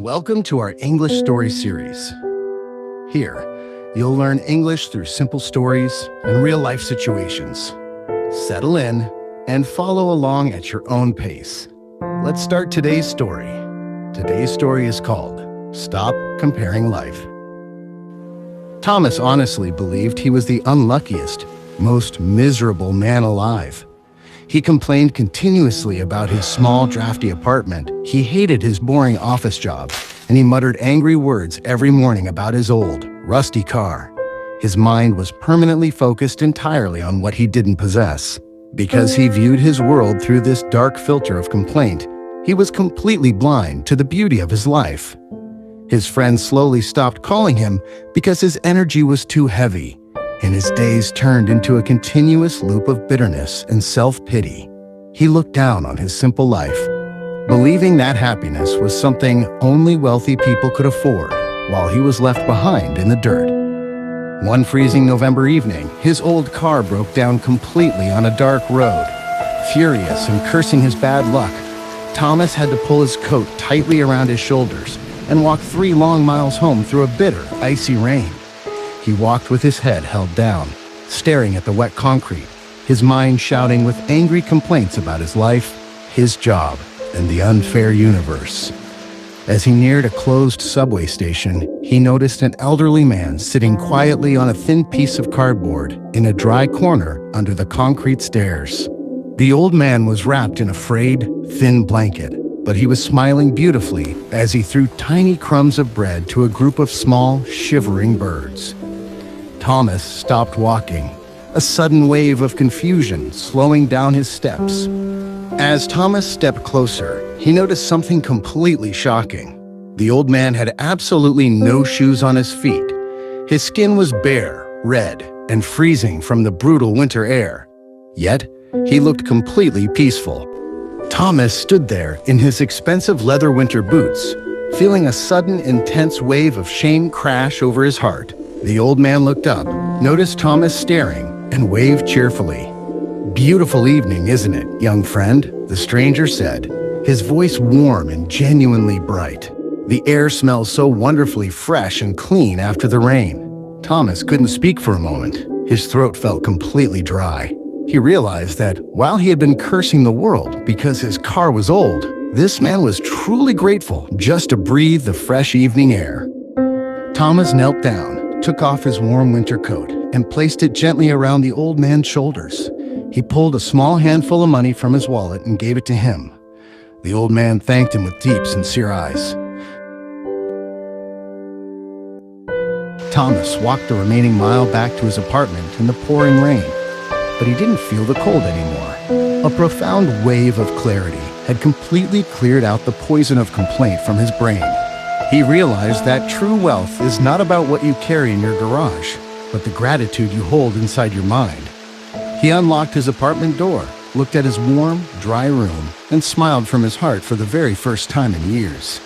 Welcome to our English story series. Here, you'll learn English through simple stories and real-life situations. Settle in and follow along at your own pace. Let's start today's story. Today's story is called Stop Comparing Life. Thomas honestly believed he was the unluckiest, most miserable man alive. He complained continuously about his small, drafty apartment. He hated his boring office job, and he muttered angry words every morning about his old, rusty car. His mind was permanently focused entirely on what he didn't possess. Because he viewed his world through this dark filter of complaint, he was completely blind to the beauty of his life. His friends slowly stopped calling him because his energy was too heavy, and his days turned into a continuous loop of bitterness and self-pity. He looked down on his simple life, believing that happiness was something only wealthy people could afford, while he was left behind in the dirt. One freezing November evening, his old car broke down completely on a dark road. Furious and cursing his bad luck, Thomas had to pull his coat tightly around his shoulders and walk 3 long miles home through a bitter, icy rain. He walked with his head held down, staring at the wet concrete, his mind shouting with angry complaints about his life, his job, and the unfair universe. As he neared a closed subway station, he noticed an elderly man sitting quietly on a thin piece of cardboard in a dry corner under the concrete stairs. The old man was wrapped in a frayed, thin blanket, but he was smiling beautifully as he threw tiny crumbs of bread to a group of small, shivering birds. Thomas stopped walking, a sudden wave of confusion slowing down his steps. As Thomas stepped closer, he noticed something completely shocking. The old man had absolutely no shoes on his feet. His skin was bare, red, and freezing from the brutal winter air. Yet, he looked completely peaceful. Thomas stood there in his expensive leather winter boots, feeling a sudden, intense wave of shame crash over his heart. The old man looked up, noticed Thomas staring, and waved cheerfully. "Beautiful evening, isn't it, young friend?" the stranger said, his voice warm and genuinely bright. The air smelled so wonderfully fresh and clean after the rain. Thomas couldn't speak for a moment. His throat felt completely dry. He realized that while he had been cursing the world because his car was old, this man was truly grateful just to breathe the fresh evening air. Thomas knelt down, took off his warm winter coat, and placed it gently around the old man's shoulders. He pulled a small handful of money from his wallet and gave it to him. The old man thanked him with deep, sincere eyes. Thomas walked the remaining mile back to his apartment in the pouring rain, but he didn't feel the cold anymore. A profound wave of clarity had completely cleared out the poison of complaint from his brain. He realized that true wealth is not about what you carry in your garage, but the gratitude you hold inside your mind. He unlocked his apartment door, looked at his warm, dry room, and smiled from his heart for the very first time in years.